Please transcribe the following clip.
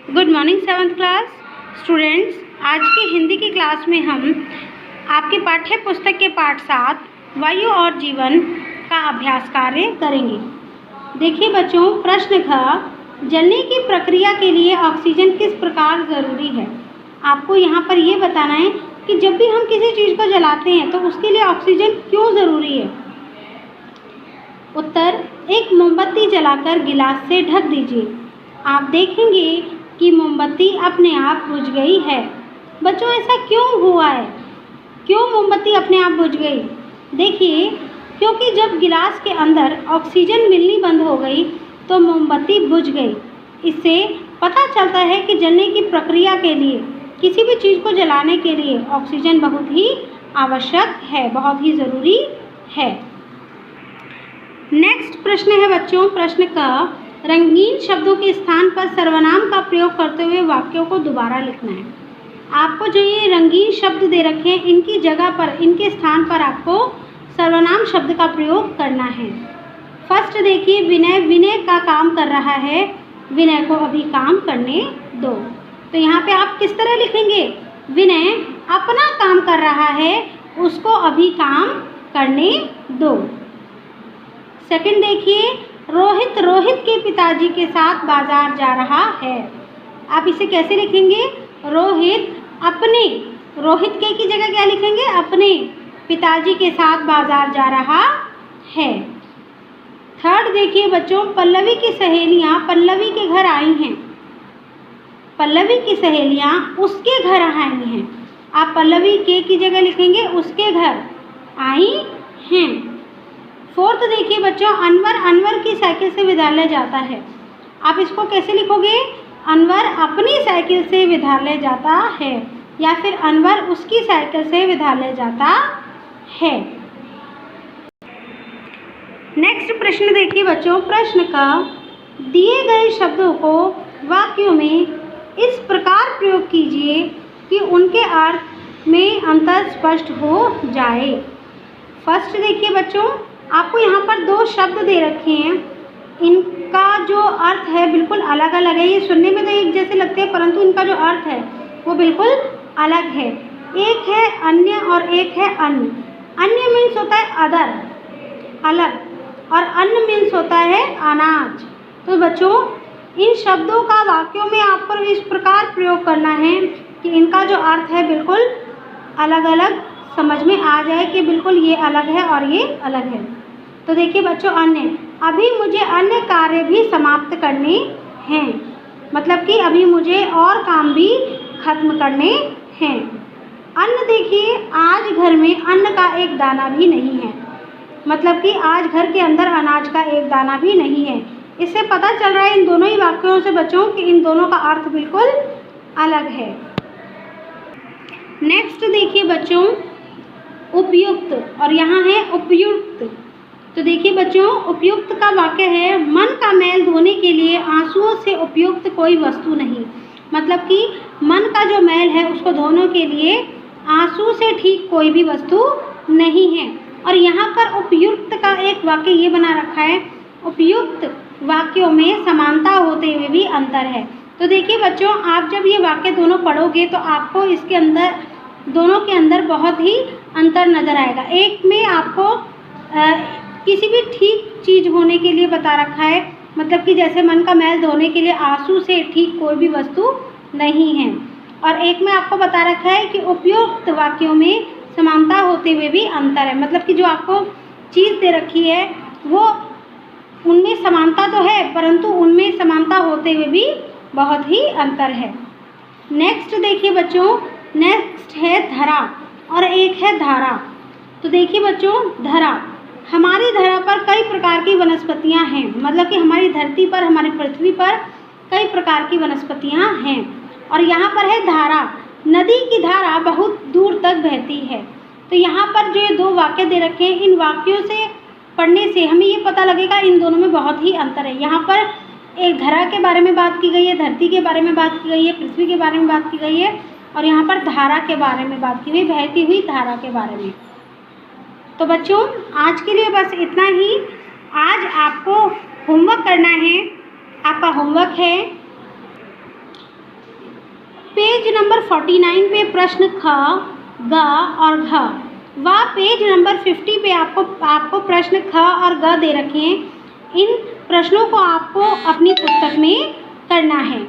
Good morning 7th class students. आज की हिंदी की क्लास में हम आपके पाठ्य पुस्तक के पाठ 7 वायु और जीवन का अभ्यास कार्य करेंगे। देखिए बच्चों, प्रश्न था जलने की प्रक्रिया के लिए ऑक्सीजन किस प्रकार ज़रूरी है। आपको यहाँ पर ये बताना है कि जब भी हम किसी चीज़ को जलाते हैं तो उसके लिए ऑक्सीजन क्यों ज़रूरी है। उत्तर, एक मोमबत्ती जलाकर गिलास से ढक दीजिए। आप देखेंगे कि मोमबत्ती अपने आप बुझ गई है। बच्चों, ऐसा क्यों हुआ है? क्यों मोमबत्ती अपने आप बुझ गई? देखिए, क्योंकि जब गिलास के अंदर ऑक्सीजन मिलनी बंद हो गई तो मोमबत्ती बुझ गई। इससे पता चलता है कि जलने की प्रक्रिया के लिए, किसी भी चीज़ को जलाने के लिए ऑक्सीजन बहुत ही आवश्यक है, बहुत ही ज़रूरी है। नेक्स्ट प्रश्न है बच्चों, प्रश्न का रंगीन शब्दों के स्थान पर सर्वनाम का प्रयोग करते हुए वाक्यों को दोबारा लिखना है। आपको जो ये रंगीन शब्द दे रखे हैं, इनकी जगह पर, इनके स्थान पर आपको सर्वनाम शब्द का प्रयोग करना है। फर्स्ट देखिए, विनय। विनय का काम कर रहा है, विनय को अभी काम करने दो। तो यहाँ पे आप किस तरह लिखेंगे? विनय अपना काम कर रहा है, उसको अभी काम करने दो। सेकंड देखिए, रोहित रोहित के पिताजी के साथ बाजार जा रहा है। आप इसे कैसे लिखेंगे? रोहित अपने, रोहित के की जगह क्या लिखेंगे? अपने पिताजी के साथ बाजार जा रहा है। थर्ड देखिए बच्चों, पल्लवी की सहेलियां पल्लवी के घर आई हैं। पल्लवी की सहेलियां उसके घर आई हैं। आप पल्लवी के की जगह लिखेंगे उसके घर आई हैं। फोर्थ देखिए बच्चों, अनवर अनवर की साइकिल से विद्यालय जाता है। आप इसको कैसे लिखोगे? अनवर अपनी साइकिल से विद्यालय जाता है, या फिर अनवर उसकी साइकिल से विद्यालय जाता है। नेक्स्ट प्रश्न देखिए बच्चों, प्रश्न का दिए गए शब्दों को वाक्यों में इस प्रकार प्रयोग कीजिए कि उनके अर्थ में अंतर स्पष्ट हो जाए। फर्स्ट देखिए बच्चों, आपको यहाँ पर दो शब्द दे रखे हैं, इनका जो अर्थ है बिल्कुल अलग अलग है। ये सुनने में तो एक जैसे लगते हैं, परंतु इनका जो अर्थ है वो बिल्कुल अलग है। एक है अन्य और एक है अन्य। अन्य मीन्स होता है अदर, अलग, और अन्न मीन्स होता है अनाज। तो बच्चों, इन शब्दों का वाक्यों में आपको इस प्रकार प्रयोग करना है कि इनका जो अर्थ है बिल्कुल अलग अलग समझ में आ जाए कि बिल्कुल ये अलग है और ये अलग है। तो देखिए बच्चों, अन्य, अभी मुझे अन्य कार्य भी समाप्त करने हैं। मतलब कि अभी मुझे और काम भी खत्म करने हैं। अन्न देखिए, आज घर में अन्न का एक दाना भी नहीं है। मतलब कि आज घर के अंदर अनाज का एक दाना भी नहीं है। इससे पता चल रहा है इन दोनों ही वाक्यों से बच्चों कि इन दोनों का अर्थ बिल्कुल अलग है। नेक्स्ट देखिए बच्चों, उपयुक्त, और यहाँ है उपयुक्त। तो देखिए बच्चों, उपयुक्त का वाक्य है, मन का मैल धोने के लिए आंसुओं से उपयुक्त कोई वस्तु नहीं। मतलब कि मन का जो मैल है उसको धोने के लिए आंसू से ठीक कोई भी वस्तु नहीं है। और यहाँ पर उपयुक्त का एक वाक्य ये बना रखा है, उपयुक्त वाक्यों में समानता होते हुए भी अंतर है। तो देखिए बच्चों, आप जब ये वाक्य दोनों पढ़ोगे तो आपको इसके अंदर, दोनों के अंदर बहुत ही अंतर नज़र आएगा। एक में आपको किसी भी ठीक चीज़ होने के लिए बता रखा है, मतलब कि जैसे मन का मैल धोने के लिए आंसू से ठीक कोई भी वस्तु नहीं है। और एक में आपको बता रखा है कि उपयुक्त वाक्यों में समानता होते हुए भी अंतर है। मतलब कि जो आपको चीज़ दे रखी है वो, उनमें समानता तो है, परंतु उनमें समानता होते हुए भी बहुत ही अंतर है। नेक्स्ट देखिए बच्चों, नेक्स्ट है धरा और एक है धारा। तो देखिए बच्चों, धरा, हमारी धरा पर कई प्रकार की वनस्पतियां हैं। मतलब कि हमारी धरती पर, हमारी पृथ्वी पर कई प्रकार की वनस्पतियां हैं। और यहाँ पर है धारा, नदी की धारा बहुत दूर तक बहती है। तो यहाँ पर जो ये दो वाक्य दे रखे हैं, इन वाक्यों से पढ़ने से हमें ये पता लगेगा इन दोनों में बहुत ही अंतर है। यहाँ पर एक धरा के बारे में बात की गई है, धरती के बारे में बात की गई है, पृथ्वी के बारे में बात की गई है, और यहाँ पर धारा के बारे में बात की हुई, बहती हुई धारा के बारे में। तो बच्चों, आज के लिए बस इतना ही। आज आपको होमवर्क करना है। आपका होमवर्क है पेज नंबर 49 पे प्रश्न ख, ग और घ व पेज नंबर 50 पे आपको प्रश्न ख और ग दे रखे हैं। इन प्रश्नों को आपको अपनी पुस्तक में करना है।